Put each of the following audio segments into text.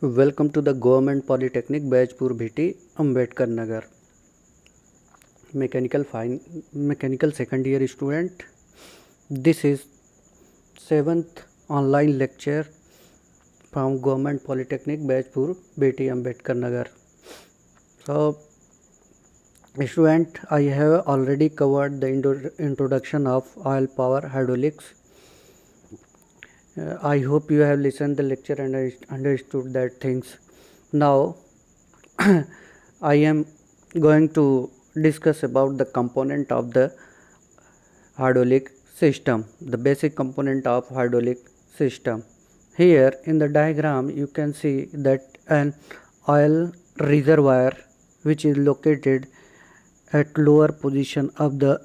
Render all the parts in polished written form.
Welcome to the Government Polytechnic Bajpur Bhiti, Ambedkar Nagar. Mechanical second year student. This is 7th online lecture from Government Polytechnic Bajpur Bhiti, Ambedkar Nagar. So, student, I have already covered the introduction of oil power hydraulics. I hope you have listened the lecture and understood that things. Now I am going to discuss about the component of the hydraulic system, the basic component of hydraulic system. Here in the diagram you can see that an oil reservoir which is located at lower position of the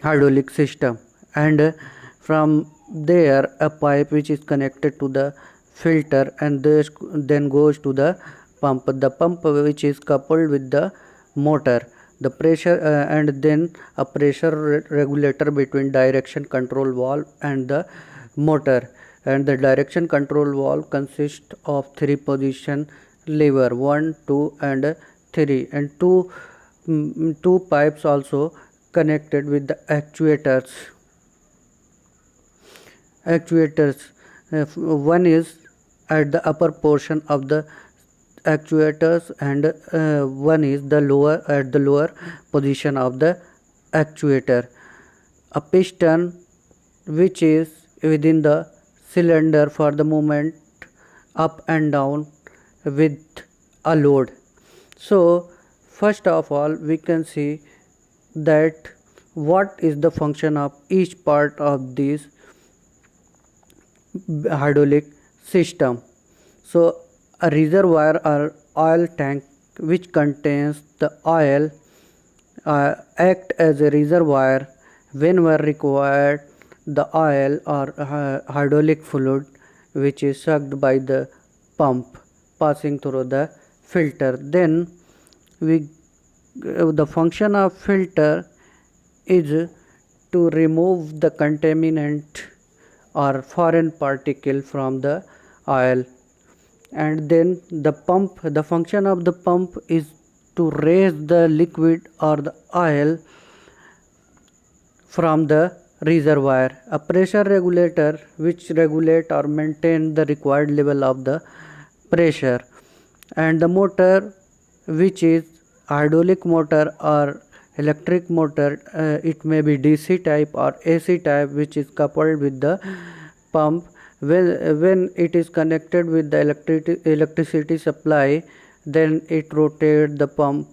hydraulic system, and from there a pipe which is connected to the filter and this then goes to the pump which is coupled with the motor, the pressure and then a pressure regulator between direction control valve and the motor, and the direction control valve consists of 3 position lever 1, 2 and 3, and two pipes also connected with the actuators. One is at the upper portion of the actuators and one is the lower position of the actuator. A piston which is within the cylinder for the movement up and down with a load. So first of all we can see that what is the function of each part of this hydraulic system. So a reservoir or oil tank which contains the oil act as a reservoir whenever required. The oil or hydraulic fluid which is sucked by the pump passing through the filter. Then the function of filter is to remove the contaminant or foreign particle from the oil, and then the function of the pump is to raise the liquid or the oil from the reservoir. A pressure regulator which regulate or maintain the required level of the pressure, and the motor which is hydraulic motor or electric motor, it may be DC type or AC type, which is coupled with the pump. When it is connected with the electricity supply, then it rotates the pump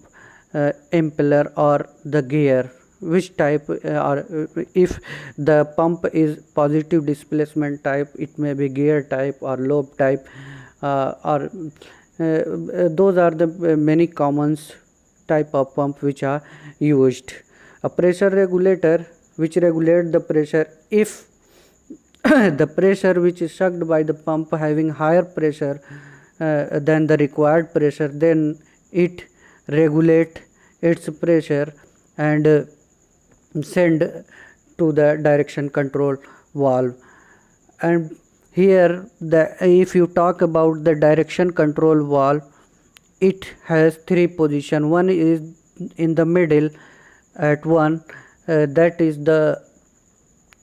impeller or the gear, which type or if the pump is positive displacement type, it may be gear type or lobe type, or those are the many common type of pump which are used. A pressure regulator which regulate the pressure. If the pressure which is sucked by the pump having higher pressure than the required pressure, then it regulate its pressure and send to the direction control valve. And here if you talk about the direction control valve, it has 3 position. One is in the middle at one, that is the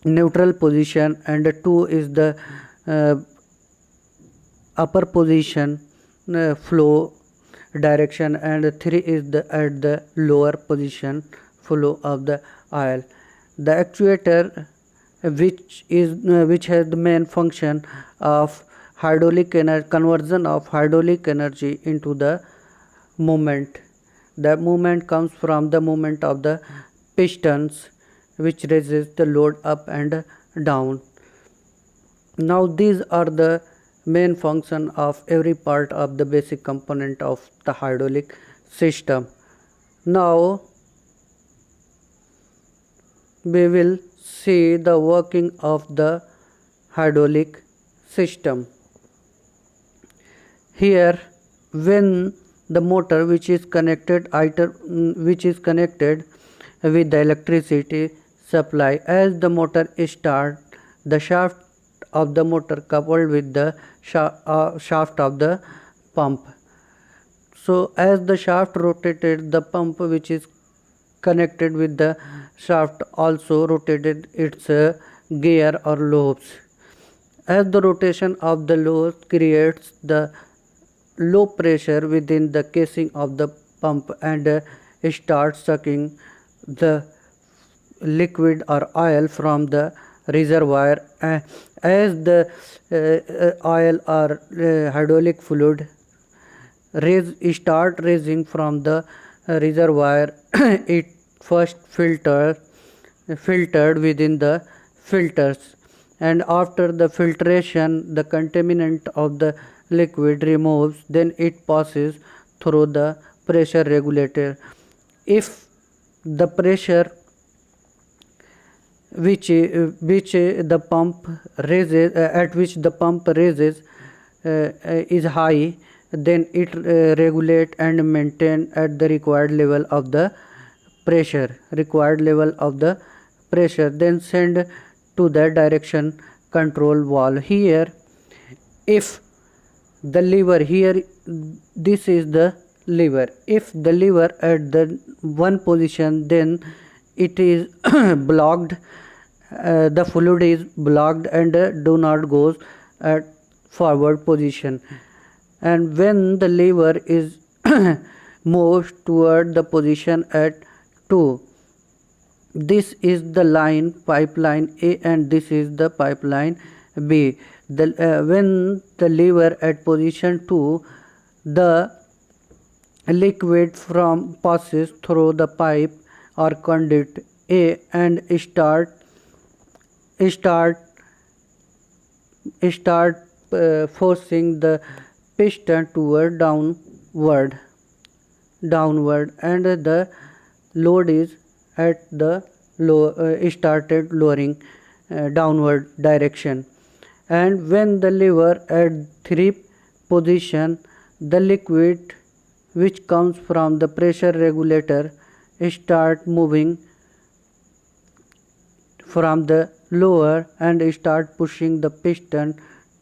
neutral position, and 2 is the upper position flow direction, and 3 is at the lower position flow of the oil. The actuator which has the main function of conversion of hydraulic energy into the movement. The movement comes from the movement of the pistons which raises the load up and down. Now these are the main function of every part of the basic component of the hydraulic system. Now we will see the working of the hydraulic system. Here, when the motor which is connected with the electricity supply, as the motor start, the shaft of the motor coupled with the shaft of the pump. So as the shaft rotated, the pump which is connected with the shaft also rotated its gear or lobes. As the rotation of the lobes creates the low pressure within the casing of the pump and starts sucking the liquid or oil from the reservoir. As the oil or hydraulic fluid start raising from the reservoir, it first filtered within the filters, and after the filtration the contaminant of the liquid removes, then it passes through the pressure regulator. If the pressure which the pump raises at which the pump raises is high, then it regulate and maintain at the required level of the pressure, then send to the direction control valve. Here if the lever, here this is the lever, if the lever at the one position, then it is blocked, the fluid is blocked and do not goes at forward position. And when the lever is moved toward the position at 2, this is the line pipeline A and this is the pipeline B. When the lever at position 2, the liquid from passes through the pipe or conduit A and start forcing the piston toward downward, and the load is at the started lowering downward direction. And when the lever at 3 position, the liquid which comes from the pressure regulator start moving from the lower and start pushing the piston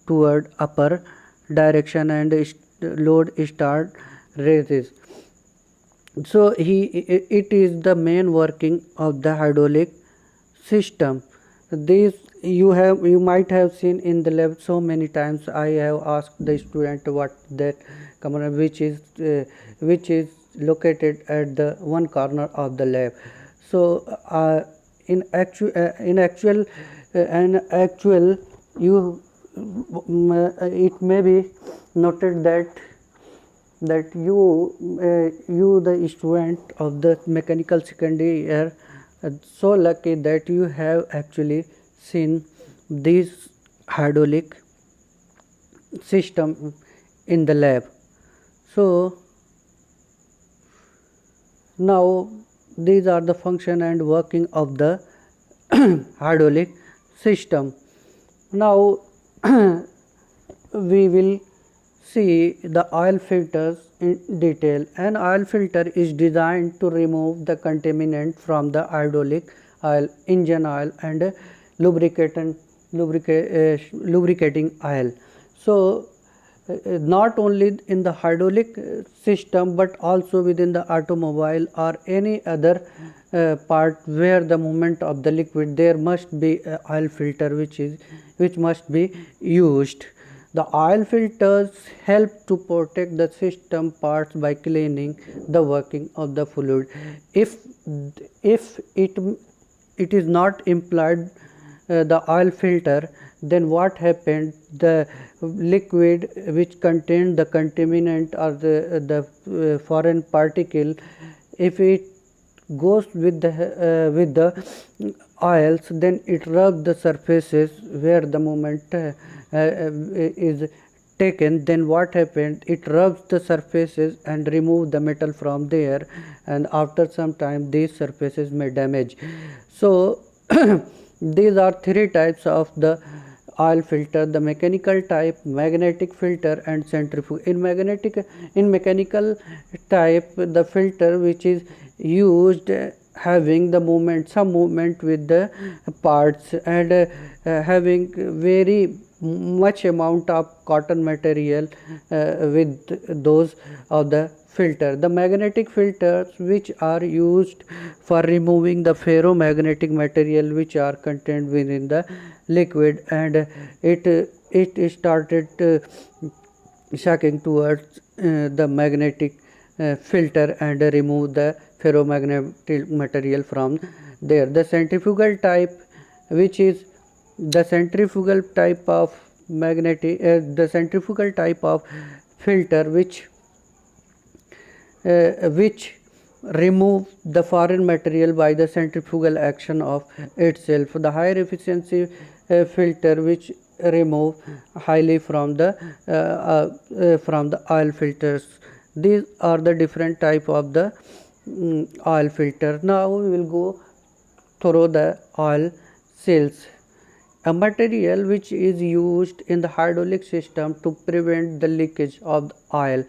toward upper direction, and load start raises. So it is the main working of the hydraulic system. This you might have seen in the lab so many times. I have asked the student what that component which is located at the one corner of the lab. So in actual you it may be noted that you the student of the mechanical secondary year so lucky that you have actually seen this hydraulic system in the lab. So now these are the function and working of the hydraulic system. Now we will see the oil filters in detail. An oil filter is designed to remove the contaminant from the hydraulic oil, engine oil and lubricating oil. So not only in the hydraulic system but also within the automobile or any other part where the movement of the liquid, there must be an oil filter which must be used. The oil filters help to protect the system parts by cleaning the working of the fluid. If it is not employed the oil filter, then what happened, the liquid which contained the contaminant or the foreign particle, if it goes with the oils, then it rubs the surfaces where the movement is taken. Then what happened, it rubs the surfaces and remove the metal from there, and after some time these surfaces may damage. So these are three types of the oil filter: the mechanical type, magnetic filter and centrifugal. In mechanical type, the filter which is used having the some movement with the parts and having very much amount of cotton material with those of the filter. The magnetic filters which are used for removing the ferromagnetic material which are contained within the liquid, and it started shocking towards the magnetic filter and remove the ferromagnetic material from there. The centrifugal type, which is the centrifugal type of the centrifugal type of filter which remove the foreign material by the centrifugal action of itself. The higher efficiency filter which remove highly from the oil filters. These are the different type of the oil filter. Now we will go through the oil seals. A material which is used in the hydraulic system to prevent the leakage of the oil.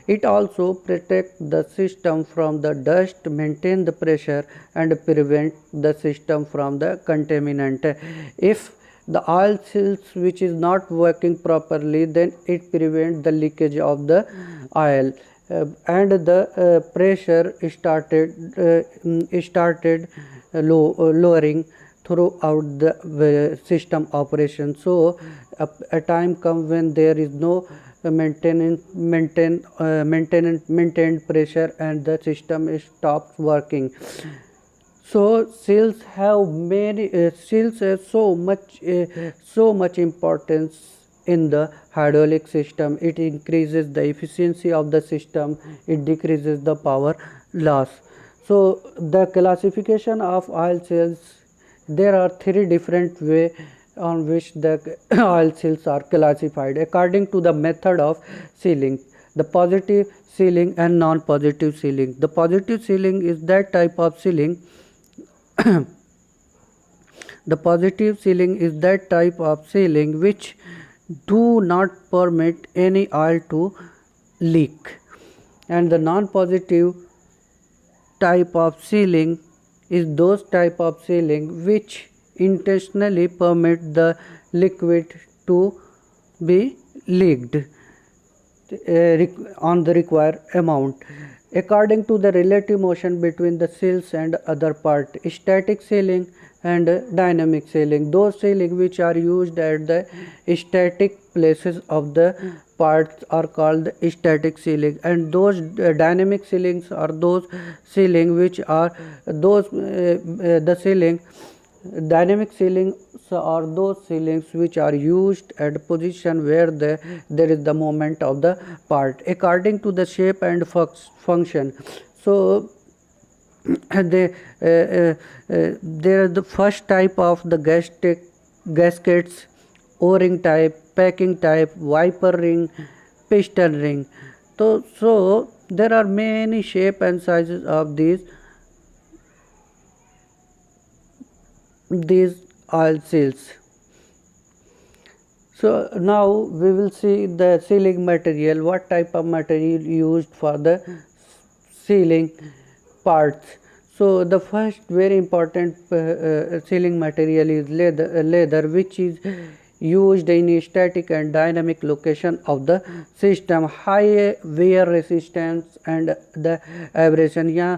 It also protects the system from the dust, maintain the pressure, and prevent the system from the contaminant. If the oil seals which is not working properly, then it prevents the leakage of the oil. And the pressure started lowering throughout the system operation. So a time comes when there is no maintained pressure and the system stops working. So seals have so much importance in the hydraulic system. It increases the efficiency of the system, it decreases the power loss. So the classification of oil seals, there are three different ways on which the oil seals are classified according to the method of sealing: the positive sealing and non-positive sealing. The positive sealing is that type of sealing the positive sealing is that type of sealing which do not permit any oil to leak, and the non-positive type of sealing is those type of sealing which intentionally permit the liquid to be leaked on the required amount. According to the relative motion between the seals and other part: static sealing and dynamic sealing. Those sealing which are used at the static places of the parts are called static sealing, and those dynamic sealings are those sealing which are those the sealing dynamic sealings are those sealings which are used at position where there is the movement of the part according to the shape and function. So there the first type of the gaskets, o-ring type, packing type, wiper ring, piston ring. So there are many shape and sizes of these oil seals. So now we will see the sealing material, what type of material used for the sealing parts. So the first very important sealing material is leather, which is used in static and dynamic location of the system. High wear resistance and the abrasion. Yeah,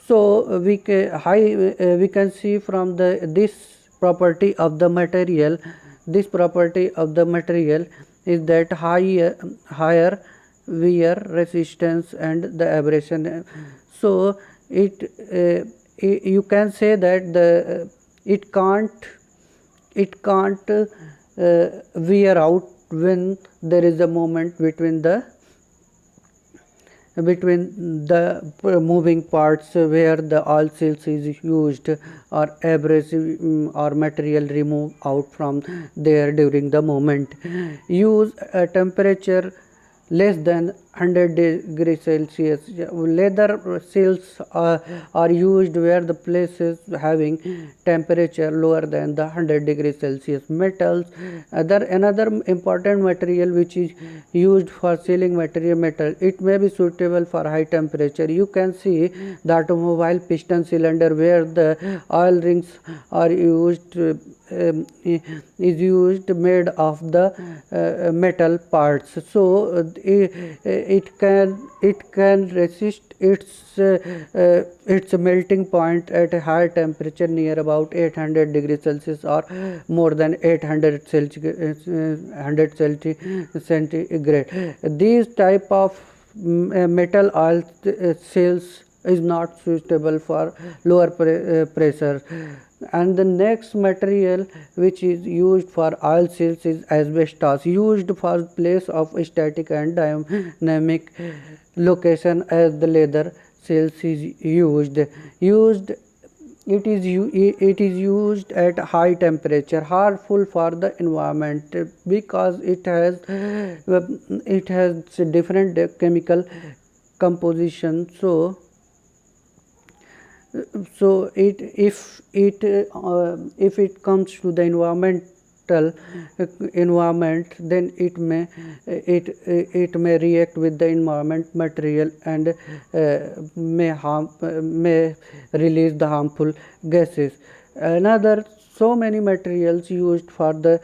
so we can see from this property of the material. This property of the material is that higher wear resistance and the abrasion. So you can say that it can't wear out when there is a movement between the moving parts where the oil seals is used, or abrasive or material removed out from there during the movement. Use a temperature less than 100 degrees Celsius. Leather seals are used where the places having temperature lower than the 100 degrees Celsius. Metals, another important material which is used for sealing material metal. It may be suitable for high temperature. You can see the automobile piston cylinder where the oil rings are used. Is used made of the metal parts, so it can resist its melting point at a higher temperature near about 800 degrees Celsius or more than 800 centigrade. These type of metal oil seals is not suitable for lower pressure. And the next material which is used for oil seals is asbestos, used for place of static and dynamic location as the leather seals is used. It is used at high temperature, harmful for the environment because it has different chemical composition. So if it comes to the environment, then it may react with the environment material and may release the harmful gases. So many materials used for the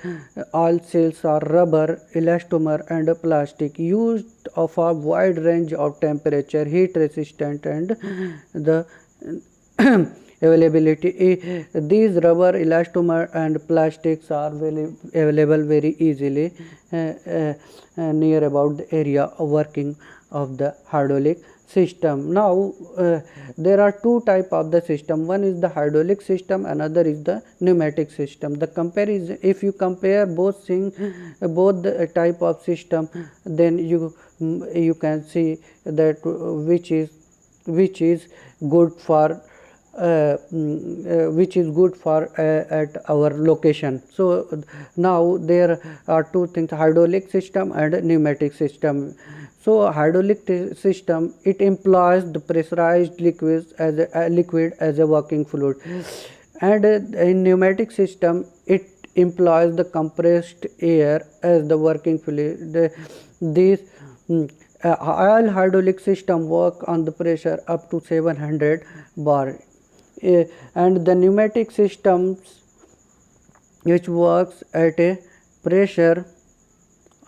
oil seals are rubber, elastomer and plastic, used for a wide range of temperature, heat resistant and the availability. These rubber, elastomer and plastics are available very easily near about the area of working of the hydraulic system. Now there are two types of the system. One is the hydraulic system, another is the pneumatic system. The comparison, if you compare both the type of system, then you can see that which is good for at our location. So now there are two things, hydraulic system and pneumatic system. So hydraulic system, it employs the pressurized liquid as a working fluid, and in pneumatic system it employs the compressed air as the working fluid. These oil hydraulic system work on the pressure up to 700 bar, and the pneumatic systems which works at a pressure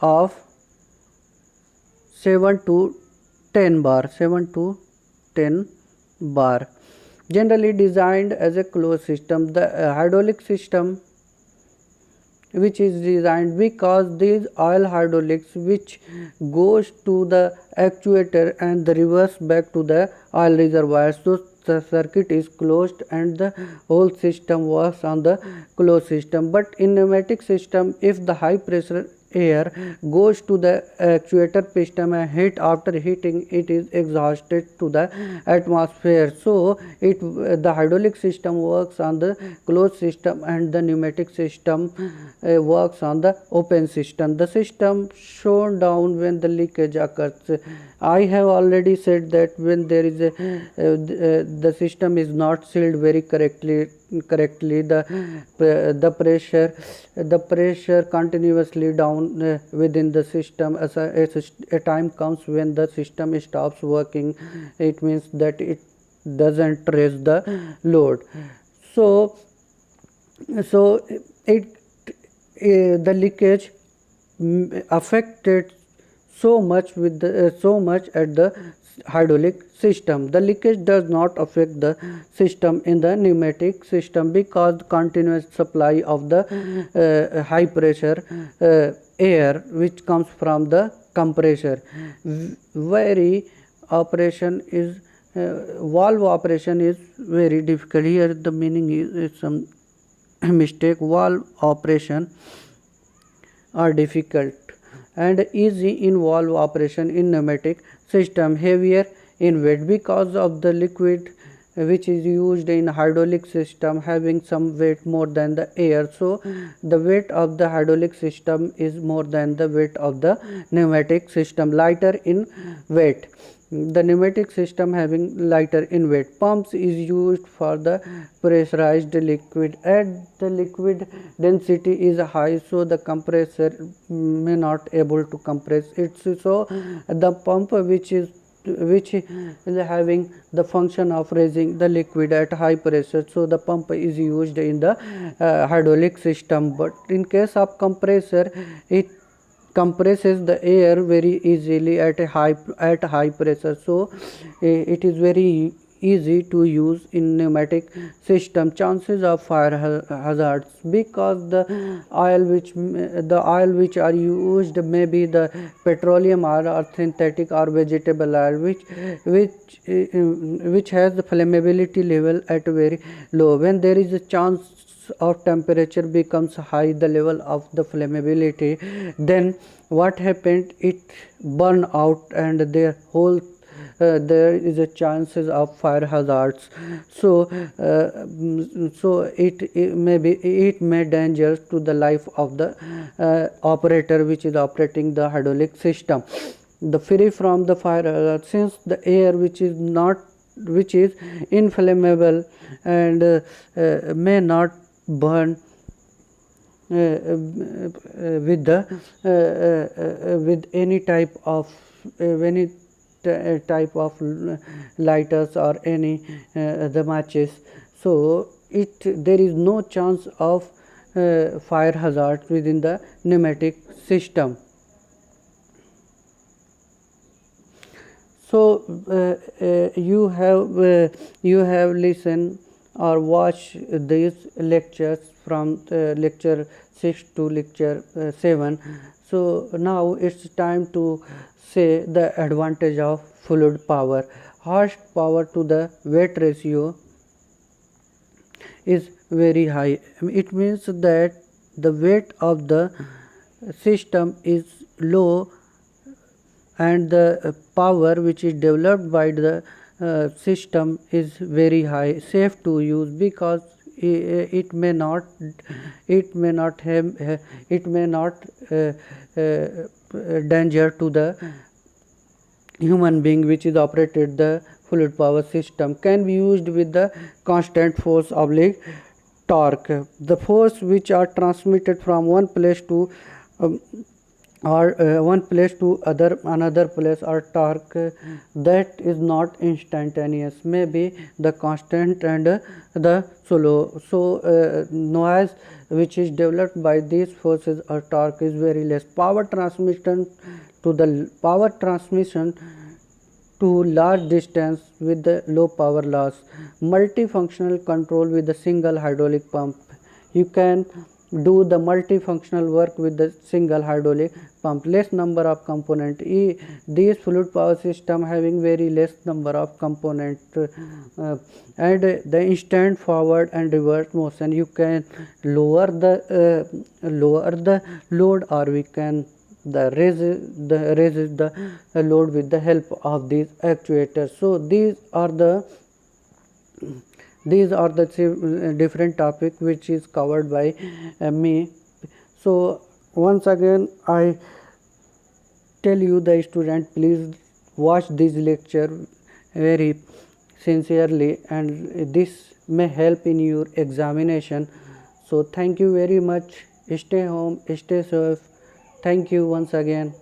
of 7 to 10 bar, generally designed as a closed system. The hydraulic system which is designed because these oil hydraulics which goes to the actuator and the reverse back to the oil reservoir, so the circuit is closed and the whole system works on the closed system. But in pneumatic system, if the high pressure air goes to the actuator piston and after heating it is exhausted to the atmosphere. So the hydraulic system works on the closed system and the pneumatic system works on the open system. The system shown down when the leakage occurs. I have already said that when there is the system is not sealed very correctly, the pressure continuously down within the system. As a time comes when the system stops working, it means that it doesn't raise the load. So the leakage affected so much at the hydraulic system. The leakage does not affect the system in the pneumatic system because the continuous supply of the high pressure air which comes from the compressor. Valve operation is very difficult. Here the meaning is some mistake. Valve operation are difficult and easy in valve operation in pneumatic system, heavier in weight because of the liquid which is used in hydraulic system having some weight more than the air. So the weight of the hydraulic system is more than the weight of the pneumatic system, lighter in weight. The pneumatic system having lighter in weight. Pumps is used for the pressurized liquid. As the liquid density is high, so the compressor may not able to compress it. So the pump which is having the function of raising the liquid at high pressure, so the pump is used in the hydraulic system. But in case of compressor, it compresses the air very easily at high pressure, so it is very easy to use in pneumatic system. Chances of fire hazards, because the oil which are used may be the petroleum oil or synthetic or vegetable oil, which has the flammability level at very low. When there is a chance of temperature becomes high, the level of the flammability, then what happened, it burn out and their whole there is a chances of fire hazards. So it may danger to the life of the operator which is operating the hydraulic system. The free from the fire hazard, since the air which is inflammable and may not burn with any type of lighters or any the matches, so there is no chance of fire hazard within the pneumatic system. So you have listened or watched these lectures from lecture 6 to lecture 7. So now it's time to say the advantage of fluid power. Horsepower to the weight ratio is very high. It means that the weight of the system is low and the power which is developed by the system is very high, safe to use, because it may not danger to the human being which is operated the fluid power system. Can be used with the constant force oblique torque. The force which are transmitted from one place to another place, or torque that is not instantaneous, may be the constant and the slow. So noise which is developed by these forces or torque is very less. Power transmission to large distance with the low power loss. Multifunctional control with a single hydraulic pump. You can do the multifunctional work with the single hydraulic pump. Less number of components. These fluid power system having very less number of components and the instant forward and reverse motion. You can lower the load, or we can raise the load with the help of these actuators. So these are the different topic which is covered by me. So once again I tell you, the student, please watch this lecture very sincerely, and this may help in your examination. So thank you very much. Stay home, stay safe. Thank you once again.